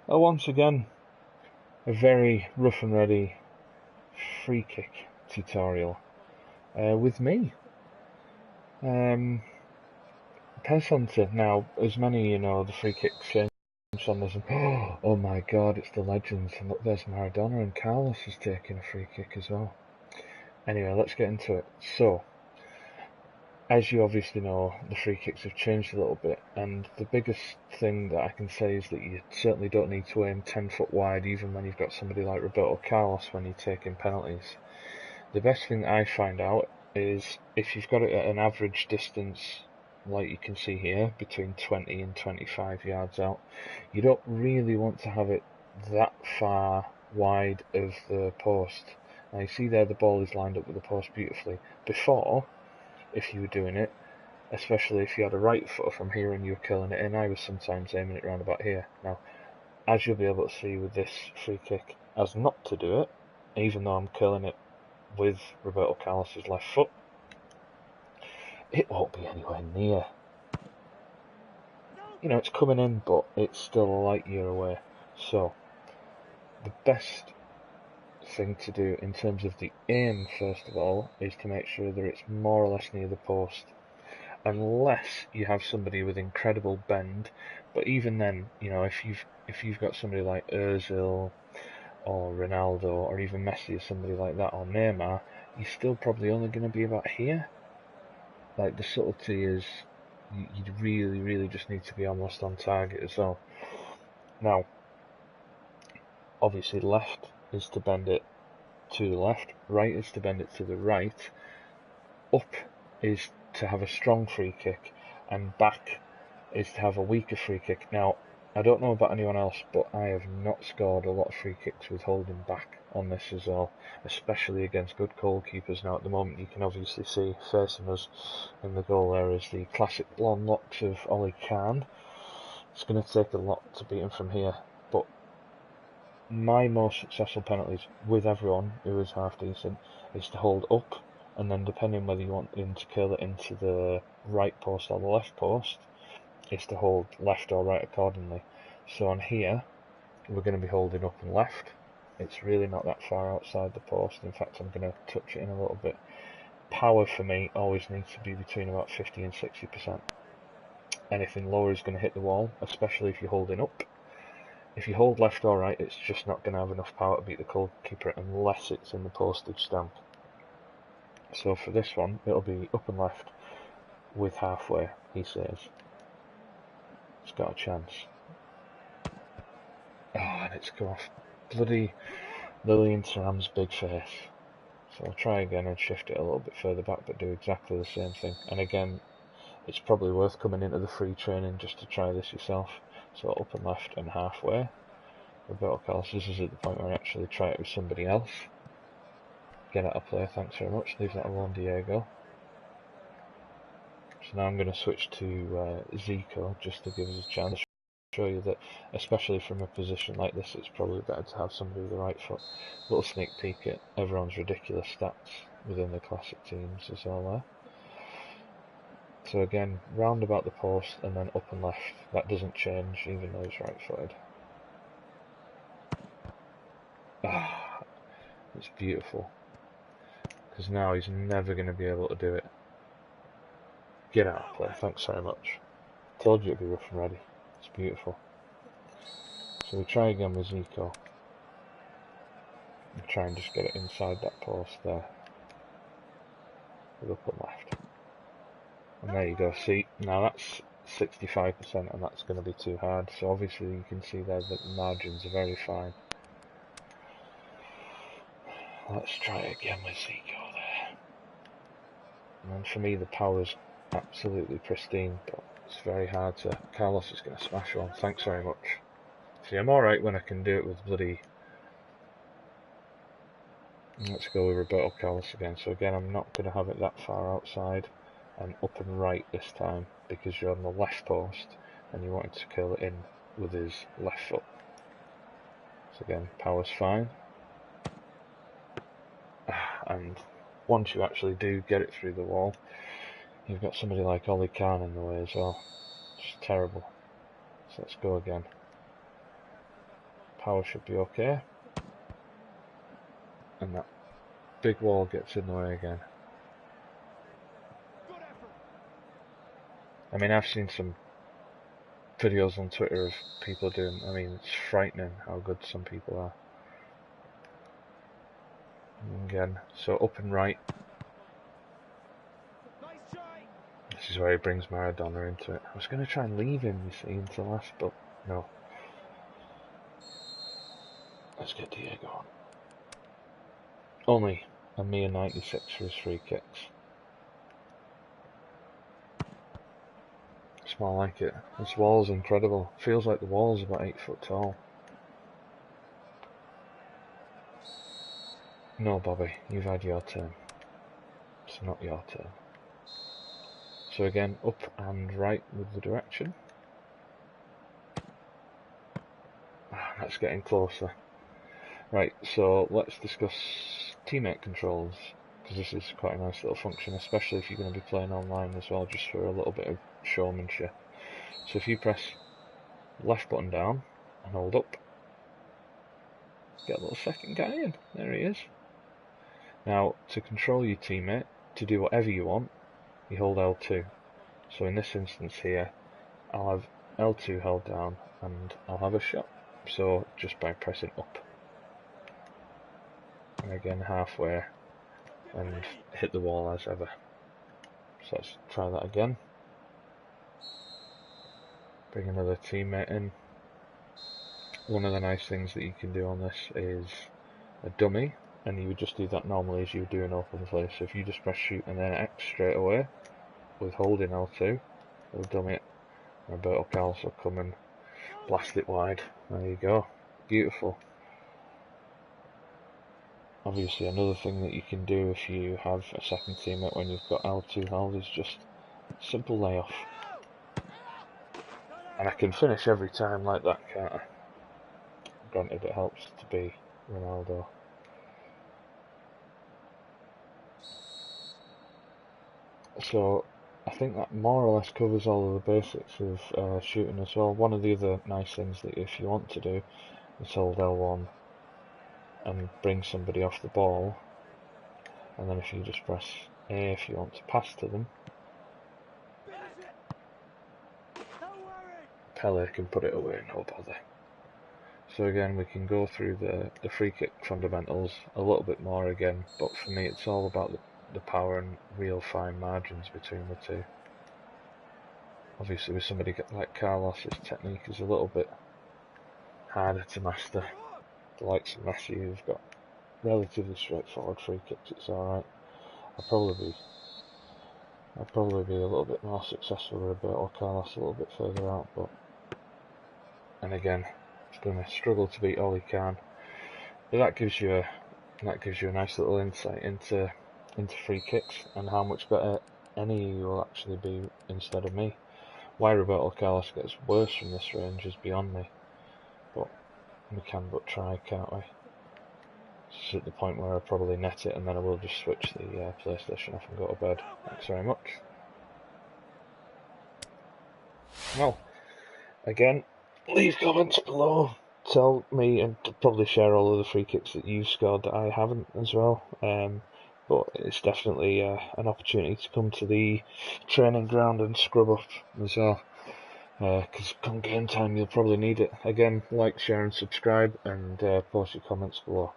Once again, a very rough and ready free kick tutorial with me. PES Hunter. Now, as many you know, the free kick change on this. Oh my god, it's the legends. And look, there's Maradona, and Carlos is taking a free kick as well. Anyway, let's get into it. So, as you obviously know, the free kicks have changed a little bit, and the biggest thing that I can say is that you certainly don't need to aim 10 foot wide, even when you've got somebody like Roberto Carlos when you're taking penalties. The best thing that I find out is if you've got it at an average distance, like you can see here, between 20 and 25 yards out, you don't really want to have it that far wide of the post. Now you see there the ball is lined up with the post beautifully. Before, if you were doing it, especially if you had a right footer from here and you were curling it in, I was sometimes aiming it round about here. Now, as you'll be able to see with this free kick, as not to do it, even though I'm curling it with Roberto Carlos's left foot, it won't be anywhere near. You know, it's coming in, but it's still a light year away. So, the best thing to do in terms of the aim, first of all, is to make sure that it's more or less near the post. Unless you have somebody with incredible bend, but even then, you know, if you've got somebody like Ozil or Ronaldo or even Messi or somebody like that or Neymar, you're still probably only going to be about here. Like, the subtlety is you really just need to be almost on target as well. Now, obviously left is to bend it to the left, right is to bend it to the right, up is to have a strong free kick, and back is to have a weaker free kick. Now, I don't know about anyone else, but I have not scored a lot of free kicks with holding back on this as well, especially against good goalkeepers. Now, at the moment, you can obviously see facing us in the goal there is the classic blonde locks of Ollie Kahn. It's going to take a lot to beat him from here, but my most successful penalties with everyone who is half decent is to hold up, and then depending whether you want him to curl it into the right post or the left post, is to hold left or right accordingly. So on here, we're going to be holding up and left. It's really not that far outside the post. In fact, I'm going to touch it in a little bit. Power for me always needs to be between about 50 and 60%. Anything lower is going to hit the wall, especially if you're holding up. If you hold left or right, it's just not going to have enough power to beat the goalkeeper unless it's in the postage stamp. So for this one, it'll be up and left with halfway, he says. It's got a chance. Oh, and it's come off bloody Lillian Thuram's big face. So I'll try again and shift it a little bit further back, but do exactly the same thing. And again, it's probably worth coming into the free training just to try this yourself. So up and left and halfway. Roberto Carlos, this is at the point where I actually try it with somebody else. Get out of play, thanks very much. Leave that alone, Diego. So now I'm going to switch to Zico just to give us a chance to show you that, especially from a position like this, it's probably better to have somebody with the right foot. Little sneak peek at everyone's ridiculous stats within the classic teams as well there. So again, round about the post and then up and left. That doesn't change even though he's right footed. Ah, it's beautiful. Because now he's never going to be able to do it. Get out of play, thanks very much. Told you it'd be rough and ready. It's beautiful. So we try again with Zico. And try and just get it inside that post there. With up and left. And there you go, see, now that's 65% and that's going to be too hard. So obviously you can see there that the margins are very fine. Let's try again with Zico there. And for me the power's absolutely pristine, but it's very hard to... Carlos is going to smash one, thanks very much. See, I'm alright when I can do it with bloody... Let's go with Roberto Carlos again. So again, I'm not going to have it that far outside and up and right this time because you're on the left post and you wanted to curl it in with his left foot. So again, power's fine. And once you actually do get it through the wall, you've got somebody like Ollie Kahn in the way as well. Just terrible. So let's go again. power should be okay. And that big wall gets in the way again. I mean, I've seen some videos on Twitter of people doing, I mean, it's frightening how good some people are. And again, so up and right. This is where he brings Maradona into it. I was going to try and leave him, you see, into last, but no. Let's get Diego on. Only a mere 96 for his free kicks. It's more like it. This wall's incredible. Feels like the wall's about 8 foot tall. No, Bobby, you've had your turn. It's not your turn. So again, up and right with the direction. That's getting closer. Right, so let's discuss teammate controls, because this is quite a nice little function, especially if you're going to be playing online as well, just for a little bit of showmanship. So if you press left button down and hold up, get a little second guy in. There he is. Now, to control your teammate, to do whatever you want, you hold L2. So in this instance here, I'll have L2 held down and I'll have a shot. So just by pressing up. And again halfway and hit the wall as ever. So let's try that again. Bring another teammate in. One of the nice things that you can do on this is a dummy, and you would just do that normally as you would do in open play. So if you just press shoot and then X straight away with holding L2, it'll dummy it. Roberto Carlos will come and blast it wide. There you go. Beautiful. Obviously another thing that you can do if you have a second teammate when you've got L2 held is just simple layoff. And I can finish every time like that, can't I? Granted it helps to be Ronaldo. So I think that more or less covers all of the basics of shooting as well. One of the other nice things that if you want to do is hold L1 and bring somebody off the ball, and then if you just press A if you want to pass to them, Pele can put it away, no bother. So again, we can go through the free kick fundamentals a little bit more again, but for me it's all about the power and real fine margins between the two. Obviously with somebody like Carlos, his technique is a little bit harder to master. The likes of Messi, who've got relatively straightforward free kicks, it's alright. I'd probably be a little bit more successful with Roberto Carlos a little bit further out, but and again, it's going to struggle to beat Oli Khan. But that gives you a nice little insight into free kicks and how much better any of you will actually be instead of me. Why Roberto Carlos gets worse from this range is beyond me, but we can but try, can't we? It's at the point where I'll probably net it and then I will just switch the PlayStation off and go to bed. Thanks very much. Well, again, leave comments below. Tell me and probably share all of the free kicks that you've scored that I haven't as well. But it's definitely an opportunity to come to the training ground and scrub up as well. Because come game time you'll probably need it. Again, like, share and subscribe and post your comments below.